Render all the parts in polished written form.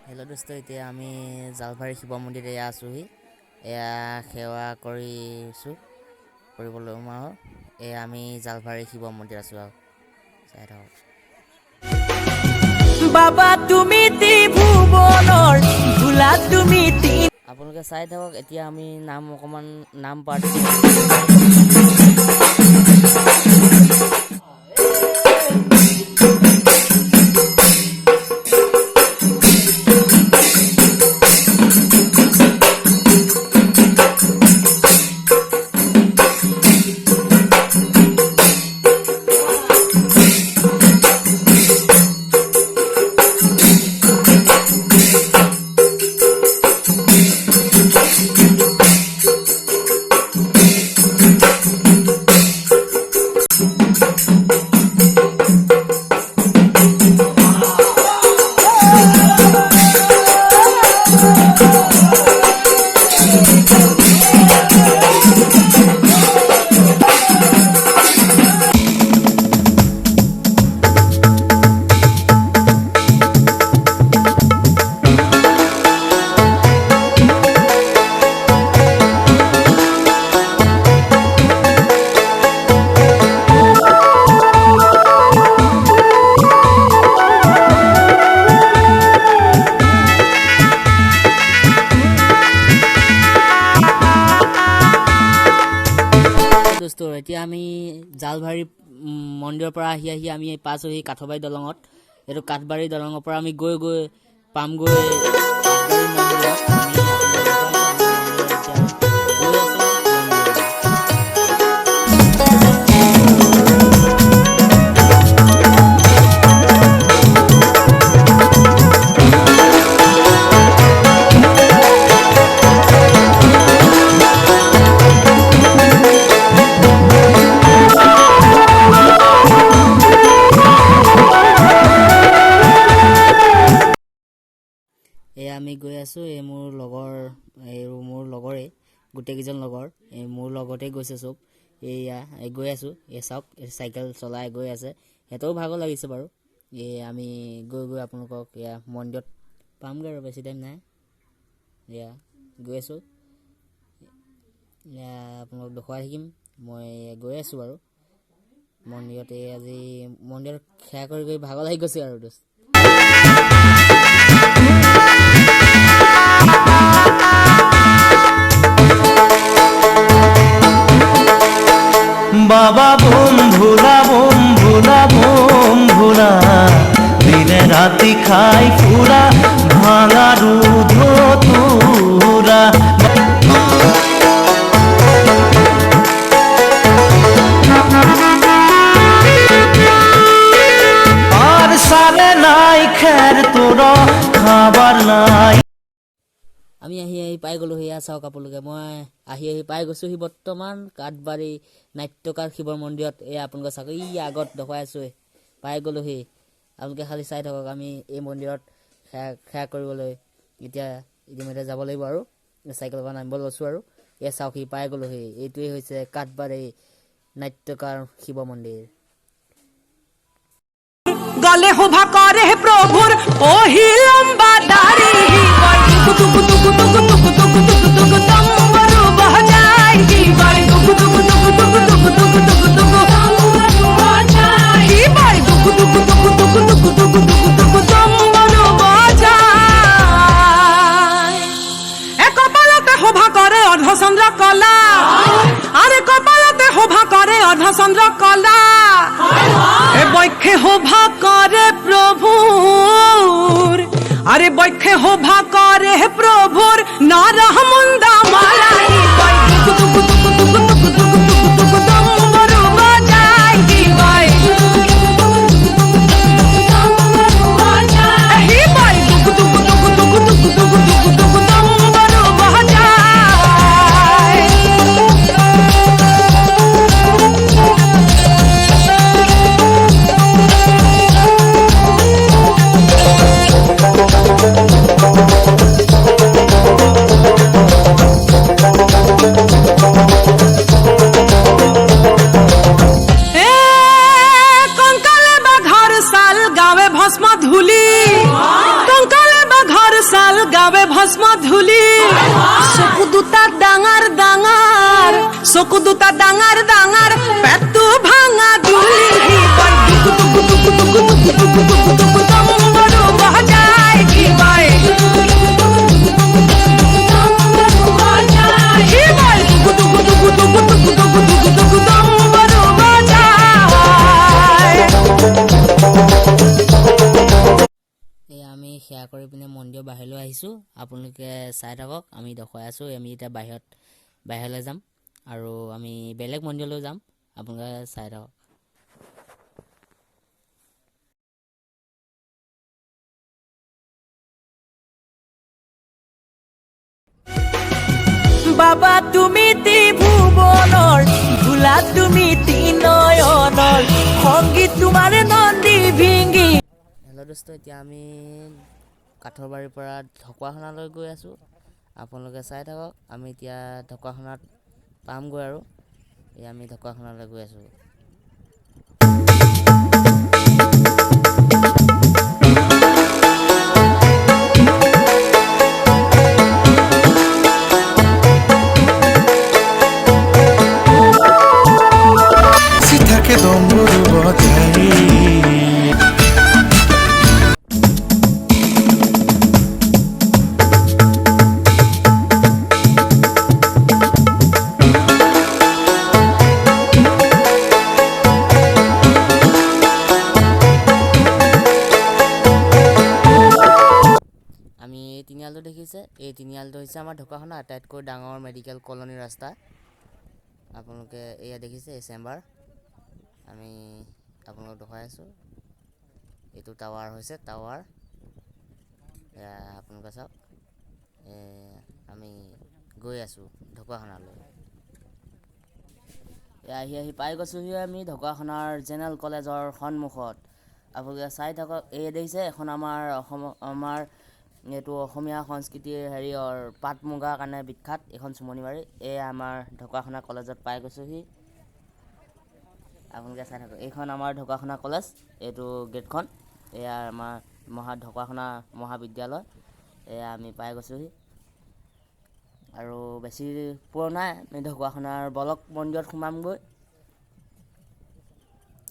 Hello' দোস্ত, এতিয়া আমি জালভাৰী শিৱ মন্দিৰত এয়া আছোঁহি। এয়া সেৱা কৰিবলৈ আৰু এয়া আমি জালভাৰী শিৱ মন্দিৰ আছোঁ আৰু চাই থাকক। বাবা তুমি ত্ৰিভুৱনৰ ভোলা তুমি আপোনালোকে চাই থাকক। এতিয়া আমি অকণমান নাম পাৰ্টি দোস্তৰ। এতিয়া আমি জালভাৰী মন্দিৰৰ পৰা আহি আমি পাইছোঁহি কাঠবাৰী দলঙত। এইটো কাঠবাৰী দলঙৰ পৰা আমি গৈ পামগৈ কাঠবাৰী মন্দিৰত। আমি গৈ আছোঁ। এই মোৰ লগৰে গোটেইকেইজন লগৰ মোৰ লগতে গৈছে চব। এয়া গৈ আছোঁ। চাওক, চাইকেল চলাই গৈ আছে। সিহঁতেও ভাগৰ লাগিছে বাৰু। আমি গৈ আপোনালোকক এয়া মন্দিৰত পামগৈ আৰু বেছি টাইম নাই। এয়া গৈ আছোঁ। আপোনালোকক দেখুৱাই থাকিম। মই গৈ আছোঁ বাৰু মন্দিৰত। আজি মন্দিৰত সেৱা কৰি ভাগৰ লাগি গৈছে আৰু দোস্ত। বাবা বোম ভোলা দিনে রাতি খাই ফুরা ভাঙা দুধ তুরা আর সালে নাই খের তোরা খাবার নাই। আমি আহি পাই গ'লোঁ। সেয়া চাওক আপোনালোকে। মই আহি পাই গৈছোঁহি বৰ্তমান কাঠবাৰী নাট্যকাৰ শিৱ মন্দিৰত। আপোনালোকে চাওক, আগত দেখুৱাই আছোঁ। পাই গ'লোহি। আপোনালোকে খালি চাই থাকক। আমি এই মন্দিৰত সেৱা কৰিবলৈ এতিয়া ইতিমধ্যে যাব লাগিব আৰু চাইকেলৰ পৰা নামিব লৈছোঁ আৰু চাওক, পাই গ'লোহি। এইটোৱেই হৈছে কাঠবাৰী নাট্যকাৰ শিৱ মন্দিৰ। গলে শোভা কৰে প্ৰভুৰ অহিলম্বা দাড়ি টুকু টুকু টুকু টুকু টুকু টুকু টুকু তম্বৰু বজাই কি বাই টুকু টুকু টুকু টুকু টুকু টুকু টুকু টুকু তম্বৰু বজাই কি বাই টুকু টুকু টুকু টুকু টুকু টুকু টুকু টুকু তম্বৰু বজাই। কপালতে শোভা কৰে অৰ্ধচন্দ্ৰ কলা। আৰে কপালতে শোভা কৰে অৰ্ধচন্দ্ৰ কলা। বক্ষে শোভা কৰে প্ৰভুৰ। আরে বক্ষে শোভা করে প্রভুর নরহ মুন্দা মালাই টুকু টুকু টুকু টুকু টুকু টুকু টুকু তম্বরু বাজাই কি বাই হি বাই টুকু টুকু টুকু টুকু টুকু টুকু টুকু টুকু তম্বরু বাজাই। উৰাবে ভস্ম ধূলি চকু দুটা ডাঙৰ ডাঙৰ চকু দুটা ডাঙৰ ডাঙৰ পেটটো ভাঙা দুলি সি কয় টুকু টুকু টুকু টুকু টুকু টুকু টুকু টুকু তম্বৰু বজাই সি কয় টুকু টুকু টুকু টুকু টুকু তম্বৰু বজাই। এয়া আমি সেয়া কৰি পিনে মন্দিৰৰ বাহিৰলৈ আহিছোঁ। আপোনালোকে চাই থাকক, আমি দেখুৱাই আছোঁ। আমি এতিয়া বাহিৰলৈ যাম আৰু আমি বেলেগ মন্দিৰলৈ যাম। আপোনালোকে চাই থাকক। বাবা তুমি ত্ৰিভুৱনৰ ভোলা তুমি তিনয়নৰ সংগীত তোমাৰ নন্দী ভিংগি। হেল্ল' দোস্ত, এতিয়া আমি কাঠৰবাৰীৰ পৰা ঢকুৱাখানালৈ গৈ আছোঁ। আপোনালোকে চাই থাকক। আমি এতিয়া ঢকুৱাখানাত পামগৈ আৰু এয়া আমি ঢকুৱাখানালৈ গৈ আছোঁ। থাকে দম্বৰু বজাই আমি এই তিনিআলিটো দেখিছে, এই তিনিআলিটো হৈছে আমাৰ ঢকুৱাখানাৰ আটাইতকৈ ডাঙৰ মেডিকেল কলনী ৰাস্তা। আপোনালোকে এয়া দেখিছে, এই চেম্বাৰ আমি আপোনালোকক দেখুৱাই আছোঁ। এইটো টাৱাৰ হৈছে টাৱাৰ, এয়া আপোনালোকে চাওক। আমি গৈ আছোঁ ঢকুৱাখানালৈ। আহি পাই গৈছোঁহি আমি ঢকুৱাখানাৰ জেনেৰেল কলেজৰ সন্মুখত। আপোনালোকে চাই থাকক। এই দেখিছে এখন আমাৰ এইটো অসমীয়া সংস্কৃতিৰ হেৰিয়ৰ পাট মুগাৰ কাৰণে বিখ্যাত এখন চুমনিবাৰী। এয়া আমাৰ ঢকুৱাখানা কলেজত পাই গৈছোঁহি। আপোনালোকে চাই থাকক, এইখন আমাৰ ঢকুৱাখানা কলেজ, এইটো গেটখন। এয়া আমাৰ ঢকুৱাখানা মহাবিদ্যালয়। এয়া আমি পাই গৈছোঁহি আৰু বেছি পুৰণা আমি ঢকুৱাখানাৰ বলক মন্দিৰত সোমামগৈ।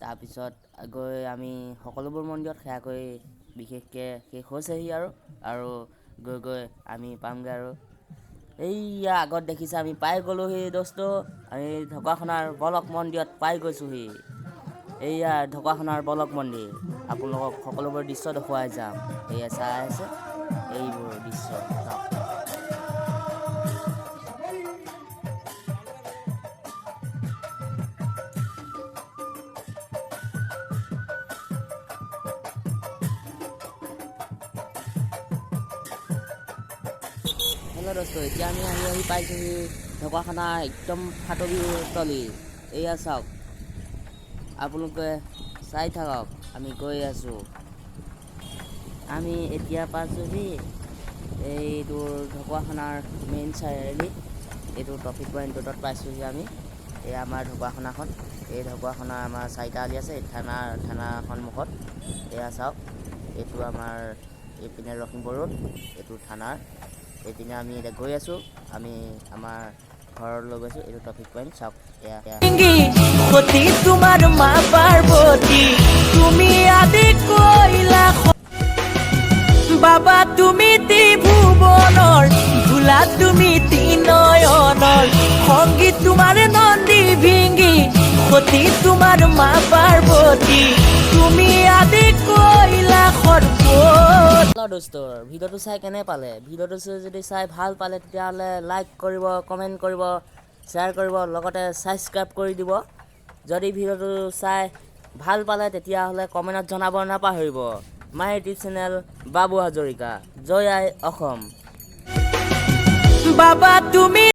তাৰপিছত গৈ আমি সকলোবোৰ মন্দিৰত সেৱা কৰি বিশেষকৈ শেষ হৈছেহি আৰু গৈ আমি পামগৈ আৰু এইয়া আগত দেখিছে আমি পাই গ'লোহি দোস্ত। আমি ঢকুৱাখানাৰ বলক মন্দিৰত পাই গৈছোঁহি। এইয়া ঢকুৱাখানাৰ বলক মন্দিৰ। আপোনালোকক সকলোবোৰ দৃশ্য দেখুৱাই যাম। এয়া চাই আছে এইবোৰ দৃশ্য চাওক। হেল্ল' দোস্ত, এতিয়া আমি আহি পাইছোঁহি ঢকুৱাখানা একদম ফাটবিতলী। এয়া চাওক, আপোনালোকে চাই থাকক। আমি গৈ আছোঁ। আমি এতিয়া পাইছোঁহি এইটো ঢকুৱাখানাৰ মেইন চাৰিআলি, এইটো ট্ৰফিক পইণ্টত পাইছোঁহি আমি। এয়া আমাৰ ঢকুৱাখানাখন। এই ঢকুৱাখানাৰ আমাৰ 4টা আলি আছে থানাৰ সন্মুখত। এয়া চাওক, এইটো আমাৰ এইপিনে লখিমপুৰ ৰোড, এইটো থানাৰ। এইপিনে আমি এতিয়া গৈ আছোঁ। আমি আমাৰ ঘৰলৈ গৈছোঁ। এইটো ট্ৰফিক পইণ্ট চাওক। সতী তোমাৰ মা পাৰ্বতী তুমি আদি কৈলা বাবা তুমি ত্ৰিভুৱনৰ ভোলা তুমি তিনয়নৰ সংগীত তোমাৰ নন্দী ভিংগি সতী তোমাৰ মা পাৰ্বতী তুমি আদি কৈলা সৰ্বত। দোস্তৰ, ভিডিঅ'টো চাই কেনে পালে? ভিডিঅ'টো যদি চাই ভাল পালে তেতিয়াহ'লে লাইক কৰিব, কমেণ্ট কৰিব, শ্বেয়াৰ কৰিব, লগতে ছাবস্ক্ৰাইব কৰি দিব। যদি ভিডিঅ'টো চাই ভাল পালে তেতিয়াহ'লে কমেণ্টত জনাব নাপাহৰিব। মাই ইউটিউব চেনেল বাবু হাজৰিকা। জয় আই অসম। বাবা তুমি